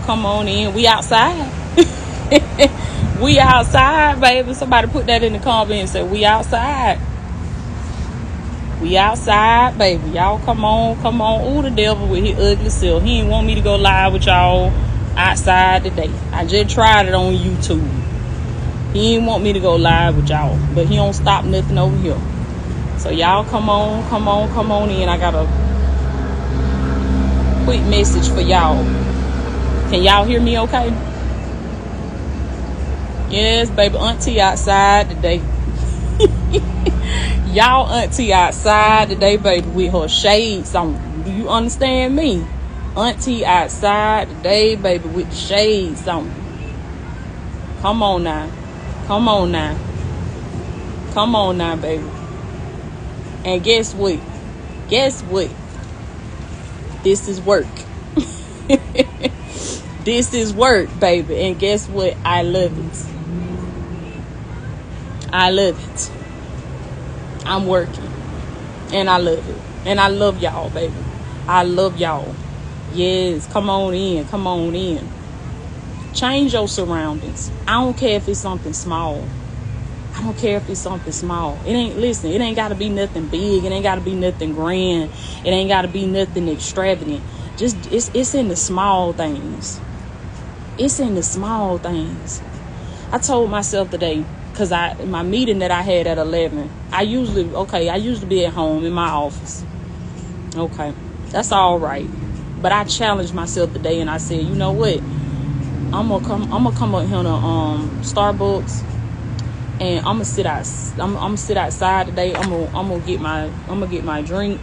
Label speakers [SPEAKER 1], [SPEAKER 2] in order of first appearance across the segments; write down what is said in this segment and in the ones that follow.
[SPEAKER 1] come on in. We outside. We outside, baby. Somebody put that in the comments and say, we outside. We outside, baby. Y'all come on. Ooh, the devil with his ugly self. He didn't want me to go live with y'all outside today. I just tried it on YouTube. He didn't want me to go live with y'all, but he don't stop nothing over here. So y'all come on in. I got a quick message for y'all. Can y'all hear me okay? Yes, baby, auntie outside today. Y'all auntie outside today, baby, with her shades on. Do you understand me? Auntie outside today, baby, with the shades on. Come on now, baby. And guess what? This is work. This is work, baby. And guess what? I love it. I'm working. And I love it. And I love y'all, baby. I love y'all. Yes, come on in. Change your surroundings. I don't care if it's something small. It ain't got to be nothing big. It ain't got to be nothing grand. It ain't got to be nothing extravagant. Just, it's in the small things. I told myself today, because my meeting that I had at 11, I usually be at home in my office. Okay, that's all right. But I challenged myself today and I said, you know what? I'm gonna come up here to Starbucks and I'm gonna sit outside today. I'm gonna get my drink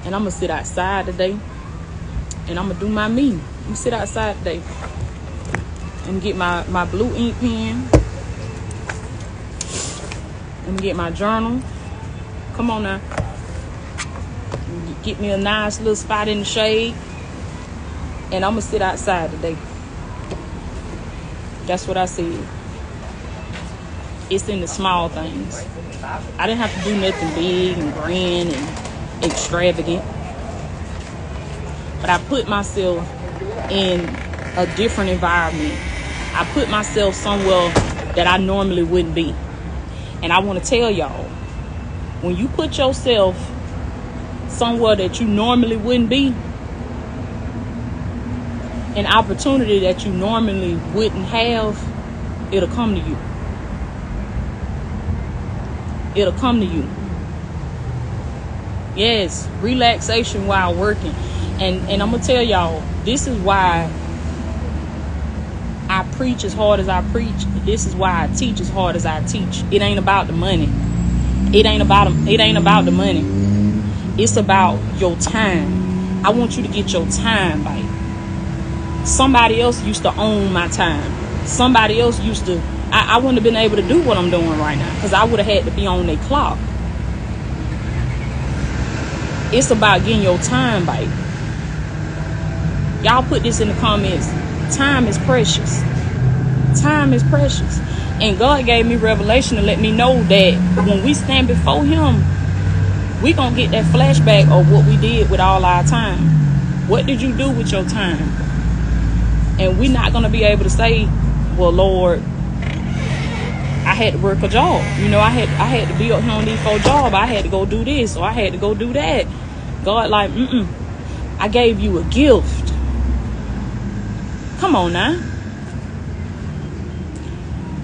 [SPEAKER 1] and I'm gonna sit outside today and I'm gonna do my me. I'm gonna sit outside today and get my blue ink pen. I'm gonna get my journal. Come on now. Get me a nice little spot in the shade. And I'm gonna sit outside today. That's what I said. It's in the small things. I didn't have to do nothing big and grand and extravagant. But I put myself in a different environment. I put myself somewhere that I normally wouldn't be. And I want to tell y'all, when you put yourself somewhere that you normally wouldn't be, an opportunity that you normally wouldn't have, it'll come to you. Yes, relaxation while working. And I'm gonna tell y'all, this is why I preach as hard as I preach. This is why I teach as hard as I teach. It ain't about the money. It ain't about the money. It's about your time. I want you to get your time back. Somebody else used to own my time. Somebody else used to. I wouldn't have been able to do what I'm doing right now because I would have had to be on their clock. It's about getting your time back. Y'all put this in the comments. Time is precious. Time is precious. And God gave me revelation to let me know that when we stand before him, we gonna get that flashback of what we did with all our time. What did you do with your time? And we're not gonna be able to say, well, Lord, I had to work a job. You know, I had to be up here on these 4 jobs. I had to go do this, or I had to go do that. God, like, I gave you a gift. Come on now.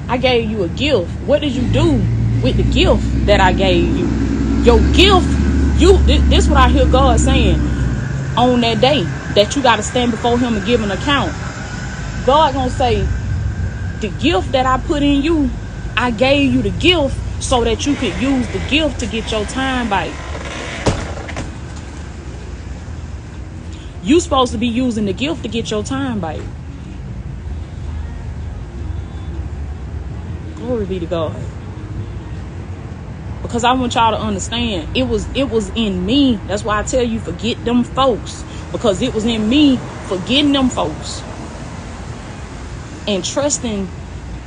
[SPEAKER 1] I gave you a gift. What did you do with the gift that I gave you? Your gift, this is what I hear God saying on that day, that you got to stand before him and give an account. God gonna say, the gift that I put in you, I gave you the gift so that you could use the gift to get your time back. You supposed to be using the gift to get your time back. Glory be to God. Because I want y'all to understand, it was in me. That's why I tell you, forget them folks. Because it was in me forgetting them folks. And trusting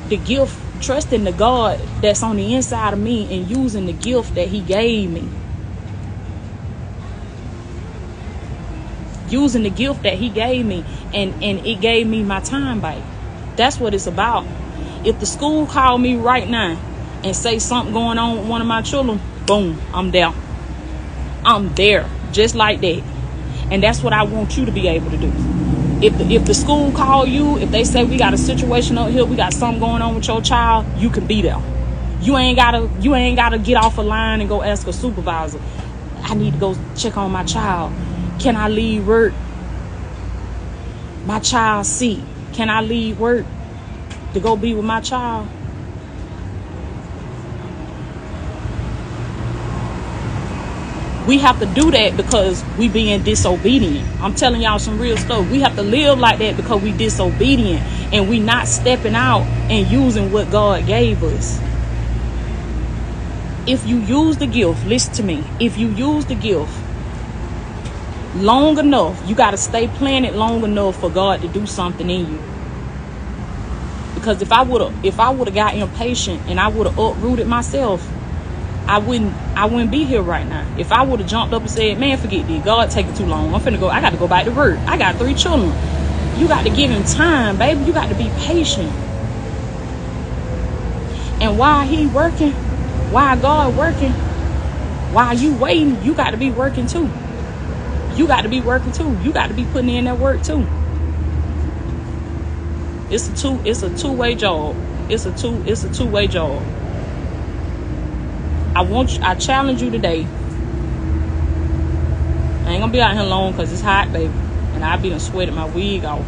[SPEAKER 1] the gift, trusting the God that's on the inside of me and using the gift that he gave me. using the gift that he gave me, and it gave me my time back. That's what it's about. If the school called me right now and say something going on with one of my children, boom, I'm there. I'm there, just like that. And that's what I want you to be able to do. If the school call you, if they say we got a situation up here, we got something going on with your child, you can be there. You ain't gotta get off a line and go ask a supervisor. I need to go check on my child. Can I leave work? My child's sick. Can I leave work to go be with my child? We have to do that because we being disobedient. I'm telling y'all some real stuff. We have to live like that because we disobedient and we not stepping out and using what God gave us. If you use the gift, listen to me. If you use the gift long enough, you got to stay planted long enough for God to do something in you. Because if I would have got impatient and I would have uprooted myself, I wouldn't be here right now. If I would have jumped up and said, man, forget this, God taking too long, I'm finna go, I got to go back to work, I got 3 children. You got to give him time, baby. You got to be patient. And while he working, while God working, while you waiting, you got to be working too. You got to be working too. You got to be putting in that work too. It's a two-way job. It's a two-way job. I challenge you today. I ain't gonna be out here long because it's hot, baby. And I be done sweated my wig off.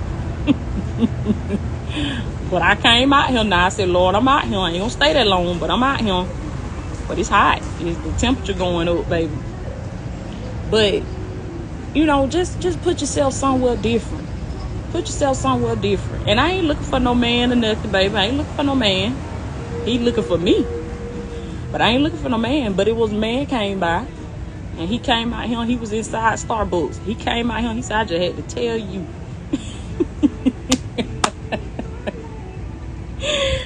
[SPEAKER 1] But I came out here now. I said, Lord, I'm out here. I ain't gonna stay that long, but I'm out here. But it's hot. It's the temperature going up, baby. But, you know, just put yourself somewhere different. Put yourself somewhere different. And I ain't looking for no man or nothing, baby. I ain't looking for no man. He looking for me. But I ain't looking for no man. But it was a man came by. And he came out here. He was inside Starbucks. He came out here. He said, I just had to tell you.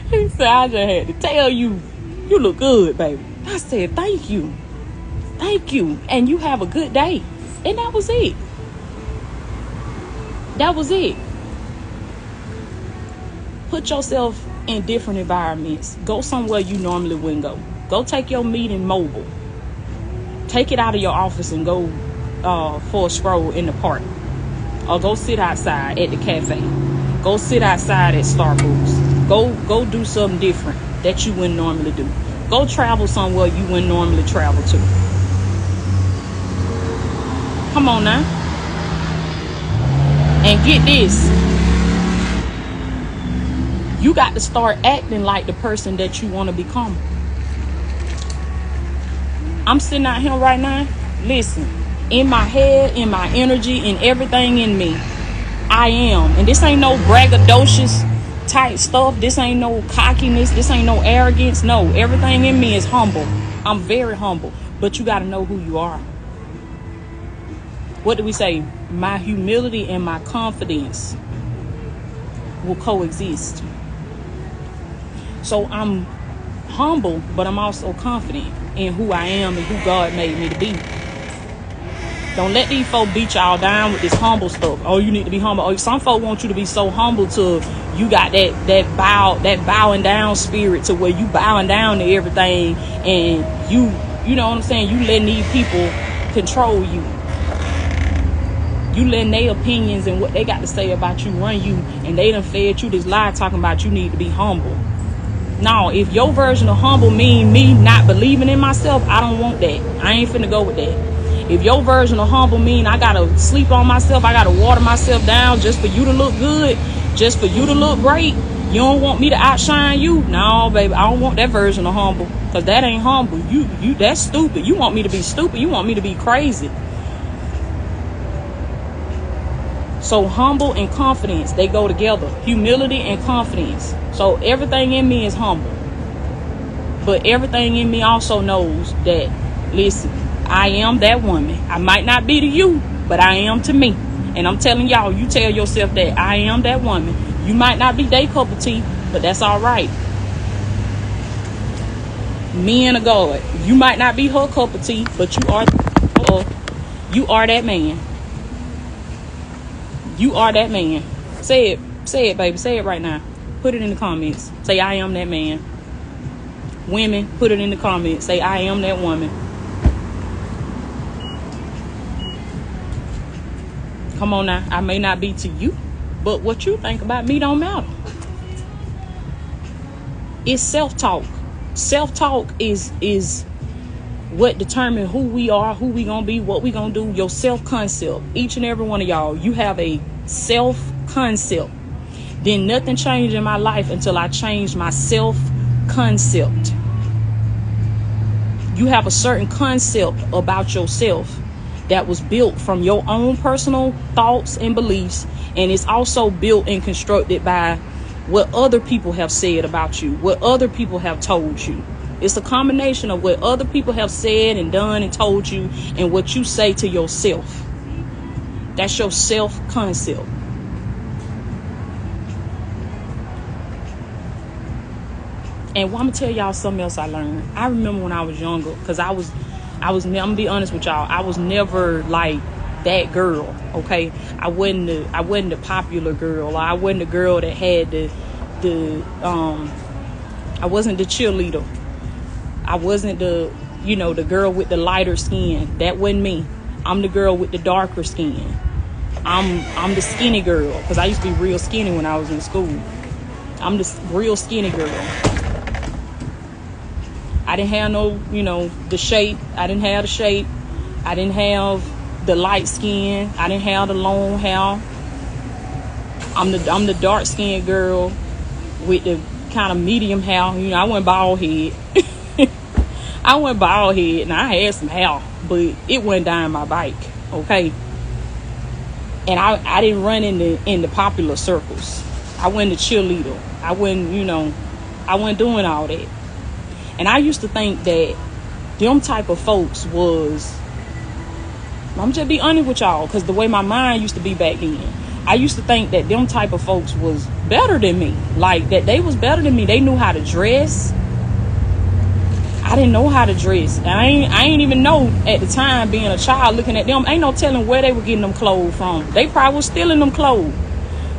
[SPEAKER 1] He said, I just had to tell you. You look good, baby. I said, thank you. Thank you. And you have a good day. And that was it. That was it. Put yourself in different environments. Go somewhere you normally wouldn't go. Go take your meeting mobile. Take it out of your office and go for a stroll in the park. Or go sit outside at the cafe. Go sit outside at Starbucks. Go do something different that you wouldn't normally do. Go travel somewhere you wouldn't normally travel to. Come on now. And get this. You got to start acting like the person that you want to become. I'm sitting out here right now. Listen, in my head, in my energy, in everything in me, I am. And this ain't no braggadocious type stuff. This ain't no cockiness. This ain't no arrogance. No, everything in me is humble. I'm very humble. But you got to know who you are. What do we say? My humility and my confidence will coexist. So I'm humble, but I'm also confident in who I am and who God made me to be. Don't let these folk beat y'all down with this humble stuff. Oh, you need to be humble. Oh, some folk want you to be so humble to you got that bowing down spirit to where you bowing down to everything, and you know what I'm saying, you letting these people control you. You letting their opinions and what they got to say about you run you, and they done fed you this lie talking about you need to be humble. No, if your version of humble mean me not believing in myself, I don't want that. I ain't finna go with that. If your version of humble mean I gotta sleep on myself, I gotta water myself down just for you to look good, just for you to look great, you don't want me to outshine you? No, baby, I don't want that version of humble, because that ain't humble. You that's stupid. You want me to be stupid. You want me to be crazy. So humble and confidence, they go together. Humility and confidence. So everything in me is humble. But everything in me also knows that, listen, I am that woman. I might not be to you, but I am to me. And I'm telling y'all, you tell yourself that I am that woman. You might not be their cup of tea, but that's all right. Men of God. You might not be her cup of tea, but you are that man. You are that man. Say it. Say it, baby. Say it right now. Put it in the comments. Say, I am that man. Women, put it in the comments. Say, I am that woman. Come on now. I may not be to you, but what you think about me don't matter. It's self-talk. Self-talk is what determines who we are, who we gonna be, what we gonna do. Your self-concept. Each and every one of y'all, you have a self-concept. Then nothing changed in my life until I changed my self-concept. You have a certain concept about yourself that was built from your own personal thoughts and beliefs, and it's also built and constructed by what other people have said about you, what other people have told you. It's a combination of what other people have said and done and told you and what you say to yourself. That's your self-concept. And I'm gonna tell y'all something else I learned. I remember when I was younger, because I'm gonna be honest with y'all, I was never like that girl. Okay, I wasn't the popular girl. I wasn't the girl that had I wasn't the cheerleader. I wasn't the girl with the lighter skin. That wasn't me. I'm the girl with the darker skin. I'm the skinny girl, because I used to be real skinny when I was in school. I'm the real skinny girl. I didn't have the shape. I didn't have the shape. I didn't have the light skin. I didn't have the long hair. I'm the dark skinned girl with the kind of medium hair. I went bald head. I went bald head. Now I had some hair, but it went down my bike. Okay. And I didn't run in the popular circles. I wasn't a cheerleader. I wasn't doing all that. And I used to think that them type of folks was, I'm just be honest with y'all, because the way my mind used to be back then, I used to think that them type of folks was better than me. Like, that they was better than me. They knew how to dress. I didn't know how to dress. And I ain't even know at the time, being a child, looking at them, ain't no telling where they were getting them clothes from. They probably was stealing them clothes.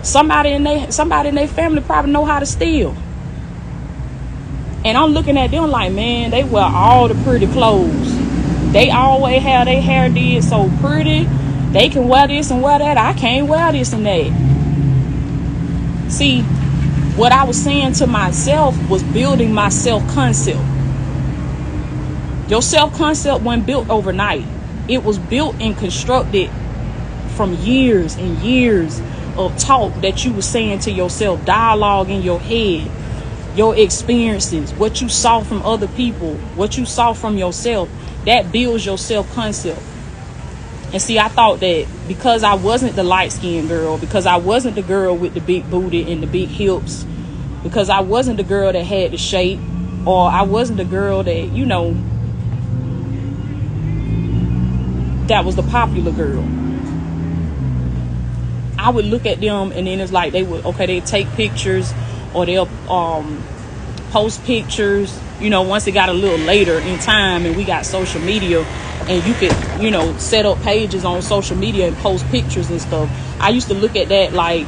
[SPEAKER 1] Somebody in their family probably know how to steal. And I'm looking at them like, man, they wear all the pretty clothes. They always have their hair did so pretty. They can wear this and wear that. I can't wear this and that. See, what I was saying to myself was building my self-concept. Your self-concept wasn't built overnight. It was built and constructed from years and years of talk that you were saying to yourself, dialogue in your head. Your experiences, what you saw from other people, what you saw from yourself, that builds your self-concept. And see, I thought that because I wasn't the light-skinned girl, because I wasn't the girl with the big booty and the big hips, because I wasn't the girl that had the shape, or I wasn't the girl that, that was the popular girl. I would look at them, and then it's like they'd take pictures, or they'll post pictures, once it got a little later in time and we got social media and you could, set up pages on social media and post pictures and stuff. I used to look at that like,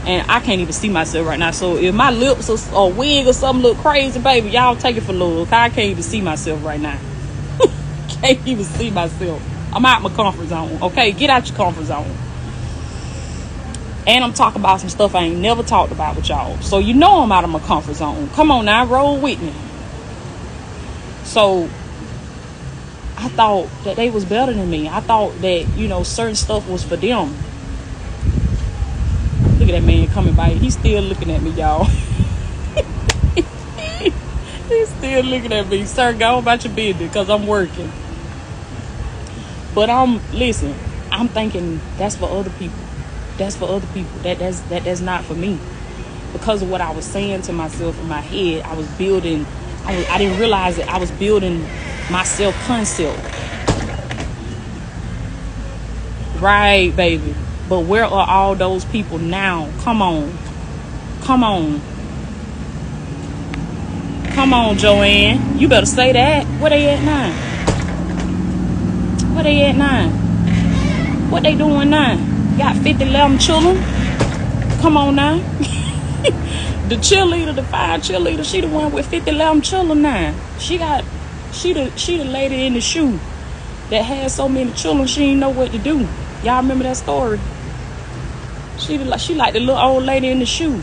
[SPEAKER 1] and I can't even see myself right now. So if my lips or wig or something look crazy, baby, y'all take it for love. I can't even see myself right now. Can't even see myself. I'm out my comfort zone. Okay, get out your comfort zone. And I'm talking about some stuff I ain't never talked about with y'all. So I'm out of my comfort zone. Come on now, roll with me. So I thought that they was better than me. I thought that, certain stuff was for them. Look at that man coming by. He's still looking at me, y'all. He's still looking at me. Sir, go about your business, because I'm working. But listen, I'm thinking that's for other people. That's for other people. That's not for me. Because of what I was saying to myself in my head, I was building. I didn't realize that I was building my self-concept. Right, baby. But where are all those people now? Come on, Joanne. You better say that. Where they at now? What they doing now? Got 50, 11 children. Come on now. The cheerleader, the fire cheerleader, she the one with 50, 11 children now. She the lady in the shoe that had so many children she didn't know what to do. Y'all remember that story? She like the little old lady in the shoe.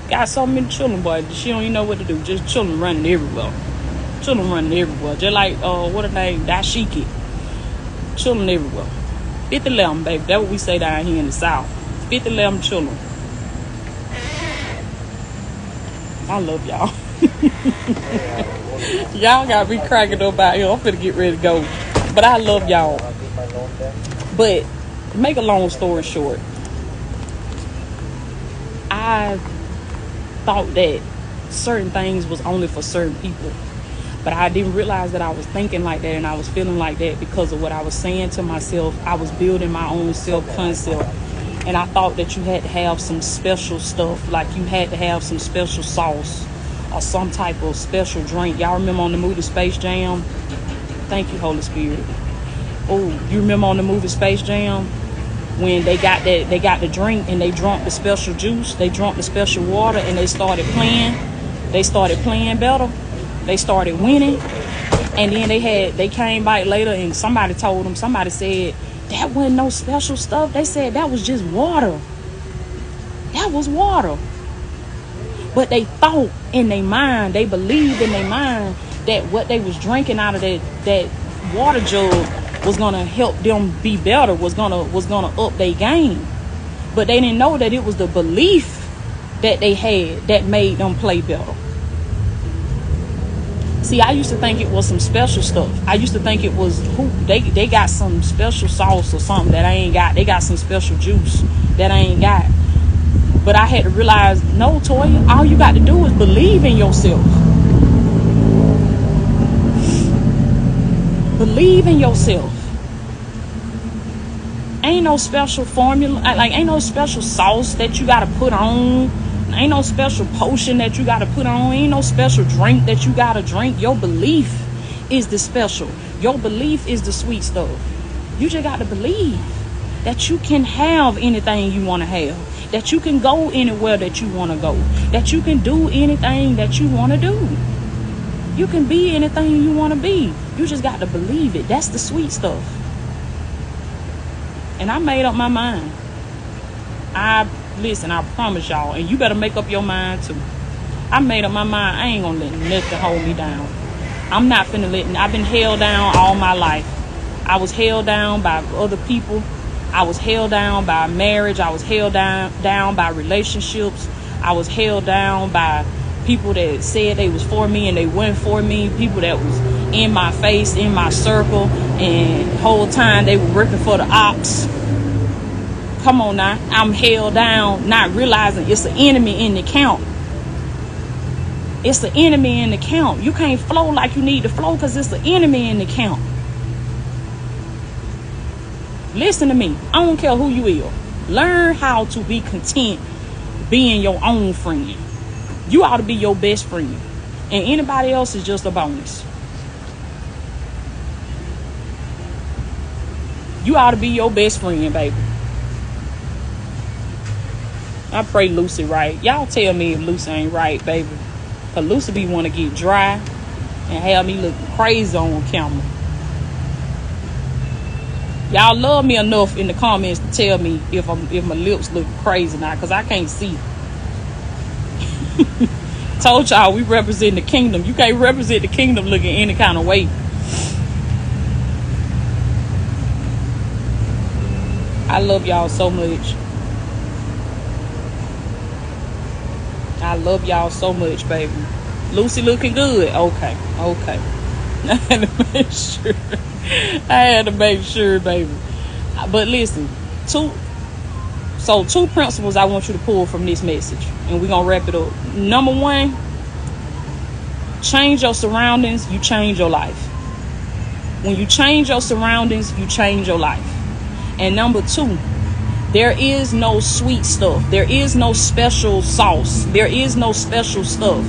[SPEAKER 1] Got so many children, boy. She don't even know what to do. Just children running everywhere. Children running everywhere. Just like, what her name? Dashiki. Children everywhere. 50, 11, baby. That's what we say down here in the South. 50, 11 children. I love y'all. Y'all got me cracking up out here. I'm finna get ready to go. But I love y'all. But make a long story short, I thought that certain things was only for certain people. But I didn't realize that I was thinking like that and I was feeling like that because of what I was saying to myself. I was building my own self-concept. And I thought that you had to have some special stuff, like you had to have some special sauce or some type of special drink. Y'all remember on the movie Space Jam? Thank you, Holy Spirit. Oh, you remember on the movie Space Jam when they got the drink and they drank the special juice, they drank the special water, and they started playing better. They started winning, and then they came back later and somebody said that wasn't no special stuff. They said that was just water. That was water. But they thought in their mind, they believed in their mind that what they was drinking out of that water jug was gonna help them be better, was gonna up their game. But they didn't know that it was the belief that they had that made them play better. See, I used to think it was some special stuff. I used to think it was they got some special sauce or something that I ain't got. They got some special juice that I ain't got. But I had to realize, no, Toya, all you got to do is believe in yourself. Believe in yourself. Ain't no special formula, like ain't no special sauce that you got to put on. Ain't no special potion that you gotta put on. Ain't no special drink that you gotta drink. Your belief is the special. Your belief is the sweet stuff. You just gotta believe that you can have anything you want to have, that you can go anywhere that you want to go, that you can do anything that you want to do. You can be anything you want to be. You just got to believe it. That's the sweet stuff. And I made up my mind. Listen, I promise y'all, and you better make up your mind too. I made up my mind. I ain't gonna let nothing hold me down. I'm not finna let. I've been held down all my life. I was held down by other people. I was held down by marriage. I was held down by relationships. I was held down by people that said they was for me and they weren't for me. People that was in my face, in my circle, and the whole time they were working for the ops. Come on now. I'm held down, not realizing it's the enemy in the camp. It's the enemy in the camp. You can't flow like you need to flow because it's the enemy in the camp. Listen to me. I don't care who you are. Learn how to be content being your own friend. You ought to be your best friend. And anybody else is just a bonus. You ought to be your best friend, baby. I pray Lucy right. Y'all tell me if Lucy ain't right, baby. Cause Lucy be want to get dry and have me look crazy on camera. Y'all love me enough in the comments to tell me if my lips look crazy now, cause I can't see. Told y'all we represent the kingdom. You can't represent the kingdom looking any kind of way. I love y'all so much. I love y'all so much, baby. Lucy looking good. Okay. I had to make sure, baby. But listen, two principles I want you to pull from this message, and we're gonna wrap it up. Number one, change your surroundings, you change your life. When you change your surroundings, you change your life. And number two, there is no sweet stuff. There is no special sauce. There is no special stuff.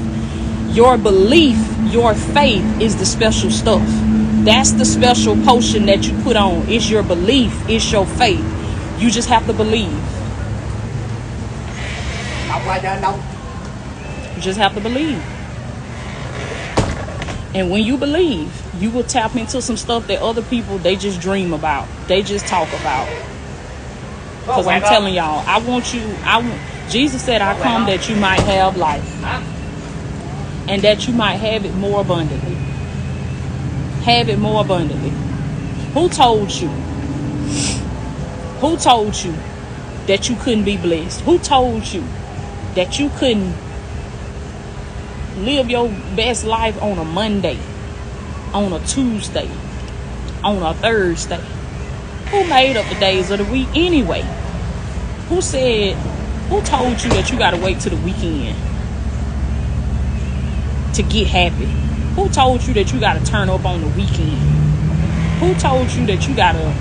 [SPEAKER 1] Your belief, your faith is the special stuff. That's the special potion that you put on. It's your belief. It's your faith. You just have to believe. You just have to believe. And when you believe, you will tap into some stuff that other people, they just dream about. They just talk about. Because I'm telling y'all, Jesus said, I come that you might have life. And that you might have it more abundantly. Have it more abundantly. Who told you? Who told you that you couldn't be blessed? Who told you that you couldn't live your best life on a Monday, on a Tuesday, on a Thursday? Who made up the days of the week anyway? Who told you that you gotta wait till the weekend to get happy? Who told you that you gotta turn up on the weekend? Who told you that you gotta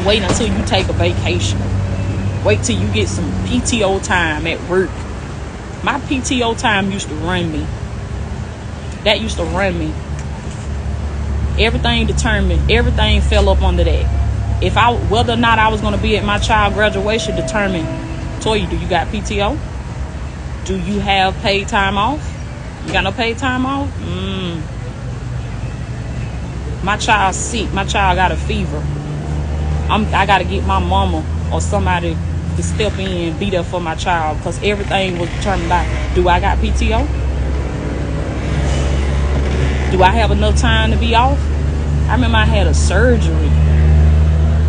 [SPEAKER 1] wait until you take a vacation? Wait till you get some PTO time at work. My PTO time used to run me. That used to run me. Everything determined. Everything fell up under that. Whether or not I was going to be at my child graduation determined. Toya, do you got PTO? Do you have paid time off? You got no paid time off? My child's sick. My child got a fever. I got to get my mama or somebody to step in and be there for my child, because everything was determined by, do I got PTO? Do I have enough time to be off? I remember I had a surgery,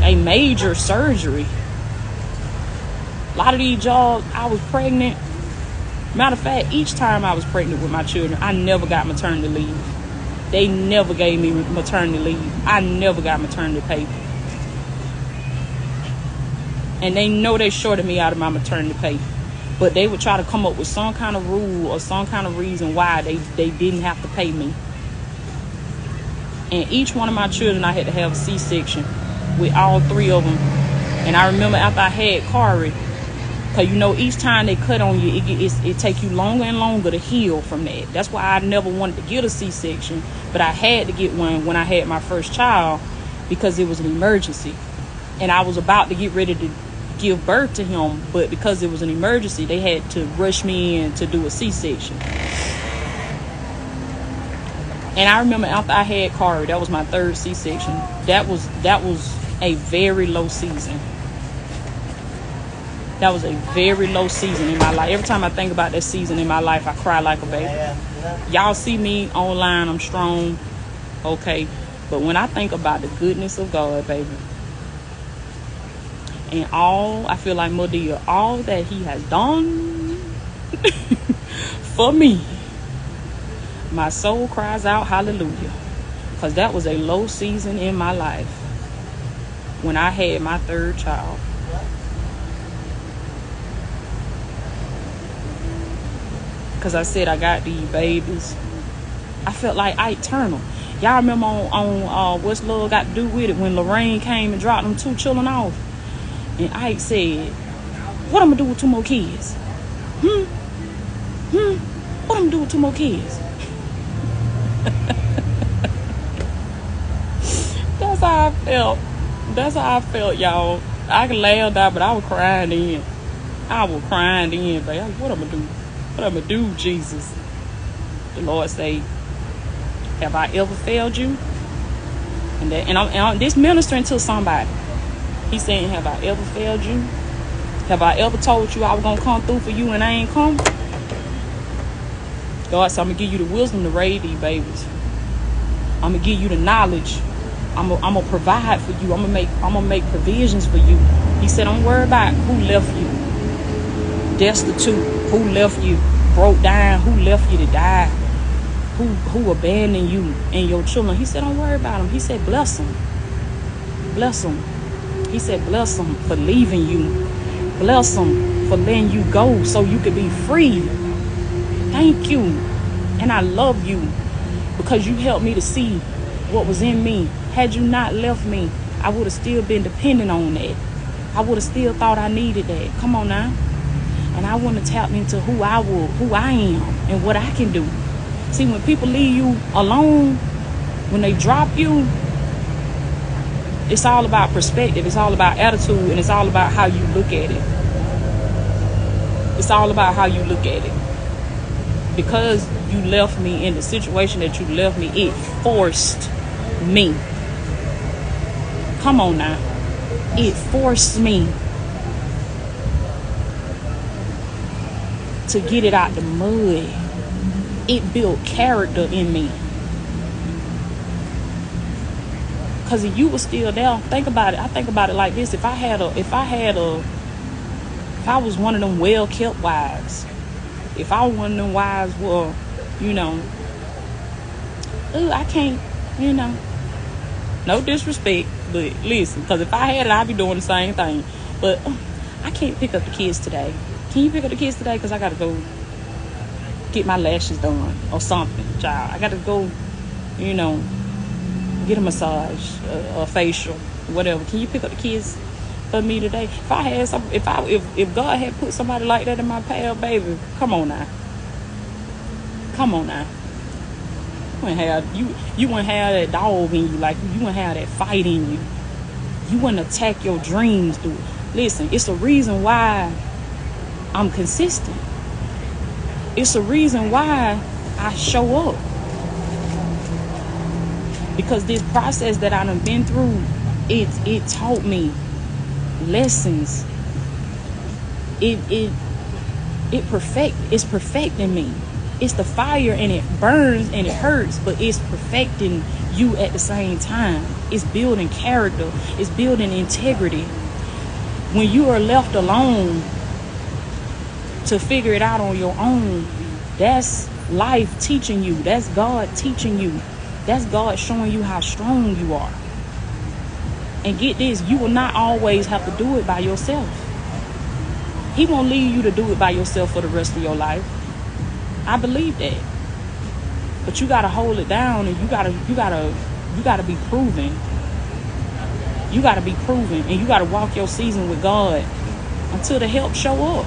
[SPEAKER 1] a major surgery. A lot of these jobs, I was pregnant. Matter of fact, each time I was pregnant with my children, I never got maternity leave. They never gave me maternity leave. I never got maternity pay. And they know they shorted me out of my maternity pay. But they would try to come up with some kind of rule or some kind of reason why they didn't have to pay me. And each one of my children, I had to have a C-section with all three of them. And I remember after I had Kari, because you know, each time they cut on you, it take you longer and longer to heal from that. That's why I never wanted to get a C-section, but I had to get one when I had my first child, because it was an emergency. And I was about to get ready to give birth to him, but because it was an emergency, they had to rush me in to do a C-section. And I remember after I had Kari, that was my third C-section. That was a very low season. That was a very low season in my life. Every time I think about that season in my life, I cry like a baby. Y'all see me online, I'm strong, okay, but when I think about the goodness of God, baby, and I feel like Madia, all that he has done for me, my soul cries out hallelujah. Because that was a low season in my life when I had my third child. Because I said I got these babies. I felt like Ike Turner. Y'all remember on What's Love Got to Do With It, when Lorraine came and dropped them 2 children off? And Ike said, what I'm going to do with 2 more kids? What I'm going to do with 2 more kids? That's how I felt. That's how I felt, y'all. I can laugh out, but I was crying then. Baby. What I'm going to do? What I'm going to do, Jesus? The Lord say, have I ever failed you? And I'm this ministering to somebody. He's saying, have I ever failed you? Have I ever told you I was going to come through for you and I ain't come? God said, I'm going to give you the wisdom to raise these babies. I'm going to give you the knowledge. I'm going to provide for you. I'm going to make provisions for you. He said, don't worry about who left you destitute, who left you broke down, who left you to die, who abandoned you and your children. He said, don't worry about them. He said, bless them. Bless them. He said, bless them for leaving you. Bless them for letting you go so you could be free. Thank you. And I love you because you helped me to see what was in me. Had you not left me, I would have still been dependent on that. I would have still thought I needed that. Come on now. And I want to tap into who I am and what I can do. See, when people leave you alone, when they drop you, It's all about perspective. It's all about attitude, and it's all about how you look at it. It's all about how you look at it. Because you left me in the situation that you left me, it forced me. Come on now. It forced me to get it out the mud. It built character in me. Because if you were still there, think about it. I think about it like this. If I was one of them well-kept wives, if I was one of them wives, well, I can't, no disrespect, but listen, because if I had it, I'd be doing the same thing. But I can't pick up the kids today. Can you pick up the kids today? Because I got to go get my lashes done or something, child. I got to go, get a massage, a facial, whatever. Can you pick up the kids for me today? If I had some, if God had put somebody like that in my path, baby, come on now. You wouldn't have that dog in you, like you wouldn't have that fight in you. You wouldn't attack your dreams, dude. Listen, it's a reason why I'm consistent. It's a reason why I show up. Because this process that I done been through, it taught me lessons. It's perfecting me. It's the fire, and it burns and it hurts, but it's perfecting you at the same time. It's building character. It's building integrity. When you are left alone to figure it out on your own, that's life teaching you. That's God teaching you. That's God showing you how strong you are. And get this, you will not always have to do it by yourself. He won't leave you to do it by yourself for the rest of your life. I believe that. But you gotta hold it down, and you gotta be proven. You gotta be proven, and you gotta walk your season with God until the help show up.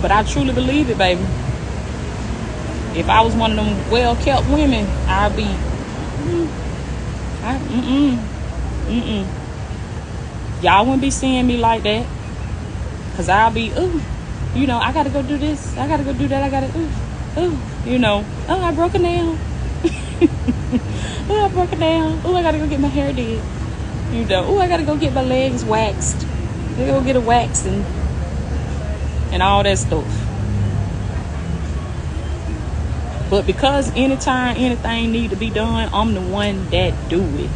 [SPEAKER 1] But I truly believe it, baby. If I was one of them well-kept women, I'd be, y'all wouldn't be seeing me like that. Because I'll be, I got to go do this. I got to go do that. I got to, I broke a nail. I broke a nail. I got to go get my hair did. I got to go get my legs waxed. I got to go get a wax and all that stuff. But because anytime anything need to be done, I'm the one that do it.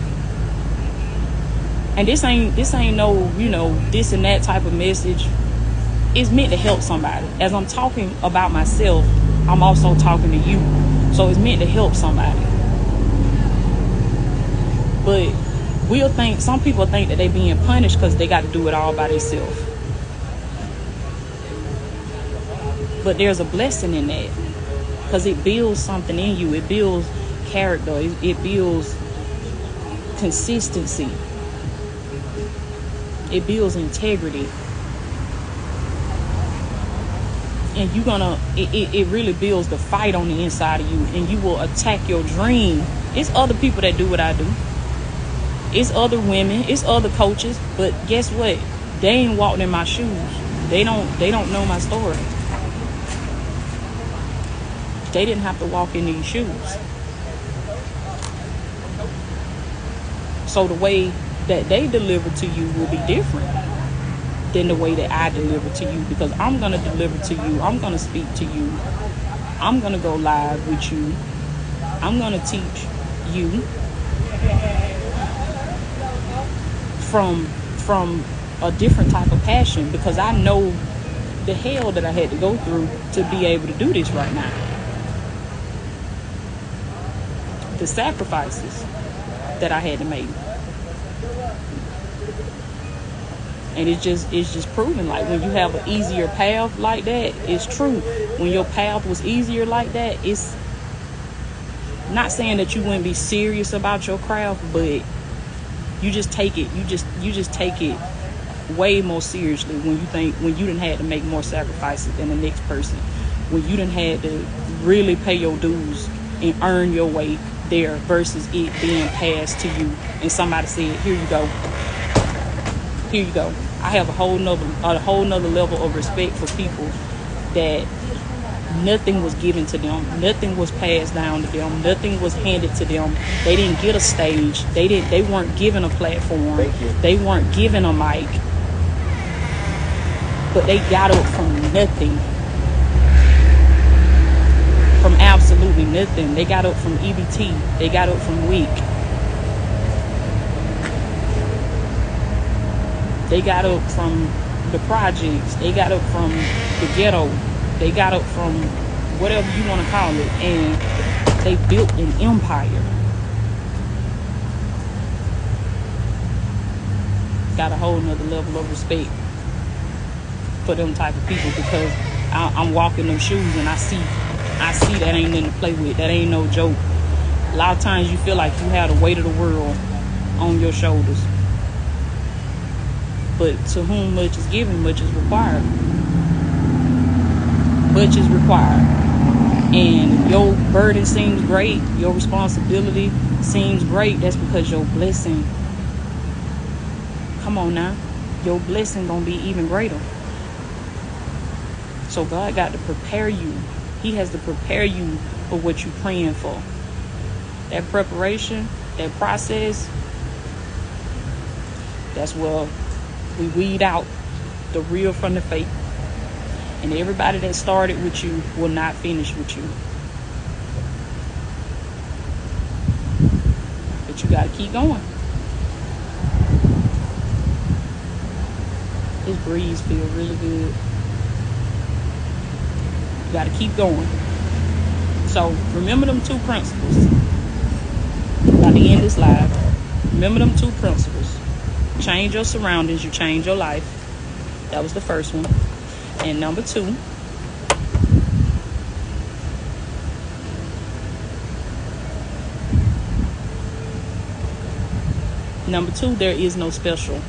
[SPEAKER 1] And this ain't no, this and that type of message. It's meant to help somebody. As I'm talking about myself, I'm also talking to you. So it's meant to help somebody. But some people think that they're being punished because they got to do it all by themselves. But there's a blessing in that. Because it builds something in you. It builds character. It builds consistency. It builds integrity. And it really builds the fight on the inside of you. And you will attack your dream. It's other people that do what I do. It's other women. It's other coaches. But guess what? They ain't walked in my shoes. They don't know my story. They didn't have to walk in these shoes. So the way that they deliver to you will be different than the way that I deliver to you, because I'm going to deliver to you. I'm going to speak to you. I'm going to go live with you. I'm going to teach you from a different type of passion, because I know the hell that I had to go through to be able to do this right now. The sacrifices that I had to make. And it's just proven, like, when you have an easier path like that, it's true. When your path was easier like that, it's not saying that you wouldn't be serious about your craft, but you just take it. You just take it way more seriously when you done had to make more sacrifices than the next person. When you done had to really pay your dues and earn your way there versus it being passed to you and somebody said, here you go. Here you go. I have a whole nother level of respect for people that nothing was given to them, nothing was passed down to them, nothing was handed to them. They didn't get a stage. They weren't given a platform. They weren't given a mic. But they got up from nothing. From absolutely nothing. They got up from EBT. They got up from weak. They got up from the projects. They got up from the ghetto. They got up from whatever you want to call it. And they built an empire. Got a whole nother level of respect for them type of people, because I'm walking them shoes and I see that ain't nothing to play with. That ain't no joke. A lot of times you feel like you have the weight of the world on your shoulders. But to whom much is given, much is required. Much is required. And your burden seems great, your responsibility seems great, that's because your blessing, come on now, your blessing gonna be even greater. So God got to prepare you. He has to prepare you for what you're praying for. That preparation, that process, that's where we weed out the real from the fake. And everybody that started with you will not finish with you. But you got to keep going. This breeze feels really good. You got to keep going. So remember them 2 principles. By the end of this live, remember them 2 principles. Change your surroundings, you change your life. That was the first one. And number 2, there is no special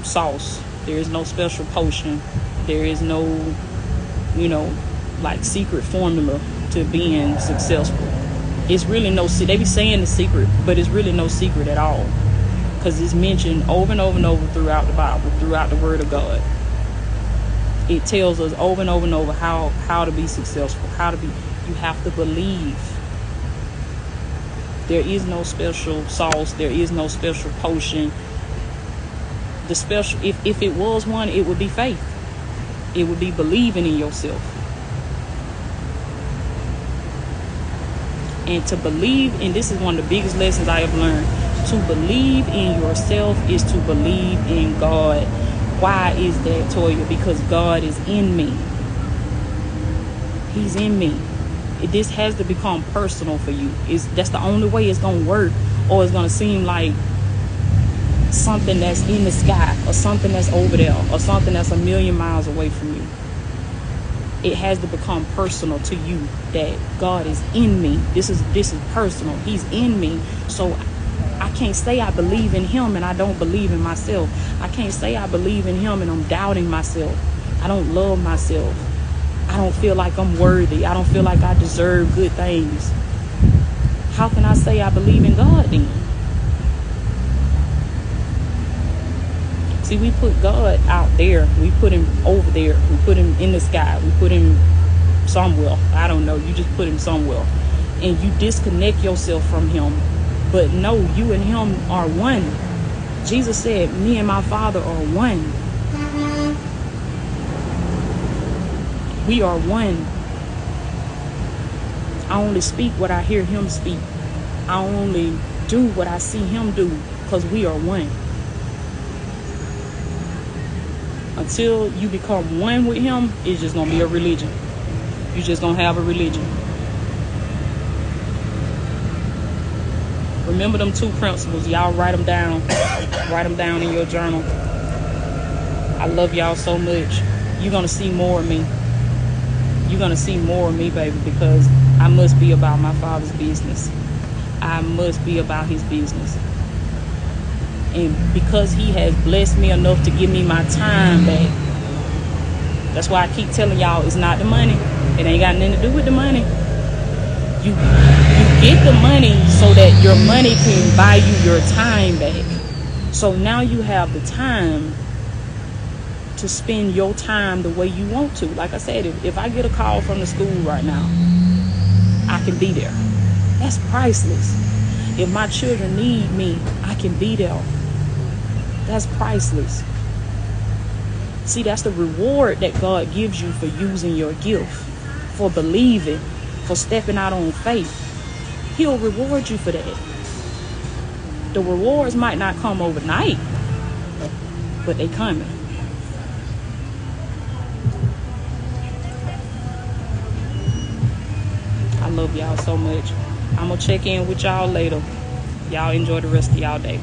[SPEAKER 1] sauce. There is no special potion. There is no, like secret formula to being successful. It's really no, they be saying the secret, but it's really no secret at all. Because it's mentioned over and over and over throughout the Bible, throughout the Word of God. It tells us over and over and over how to be successful, you have to believe. There is no special sauce. There is no special potion. The special, if it was one, it would be faith. It would be believing in yourself. And to believe, and this is one of the biggest lessons I have learned, to believe in yourself is to believe in God. Why is that, Toya? Because God is in me. He's in me. This has to become personal for you. That's the only way it's going to work, or it's going to seem like something that's in the sky, or something that's over there, or something that's a million miles away from you. It has to become personal to you that God is in me. This is personal. He's in me. So I can't say I believe in him and I don't believe in myself. I can't say I believe in him and I'm doubting myself. I don't love myself. I don't feel like I'm worthy. I don't feel like I deserve good things. How can I say I believe in God then? See, we put God out there. We put him over there. We put him in the sky. We put him somewhere. I don't know. You just put him somewhere. And you disconnect yourself from him. But no, you and him are one. Jesus said, me and my Father are one. We are one. I only speak what I hear him speak. I only do what I see him do, because we are one. Until you become one with him, it's just going to be a religion. You're just going to have a religion. Remember them 2 principles. Y'all write them down. Write them down in your journal. I love y'all so much. You're going to see more of me. You're going to see more of me, baby, because I must be about my Father's business. I must be about his business. And because he has blessed me enough to give me my time back. That's why I keep telling y'all it's not the money. It ain't got nothing to do with the money. You Get the money so that your money can buy you your time back. So now you have the time to spend your time the way you want to. Like I said, if I get a call from the school right now, I can be there. That's priceless. If my children need me, I can be there. That's priceless. See, that's the reward that God gives you for using your gift, for believing, for stepping out on faith. He'll reward you for that. The rewards might not come overnight, but they coming. I love y'all so much. I'm gonna check in with y'all later. Y'all enjoy the rest of y'all day.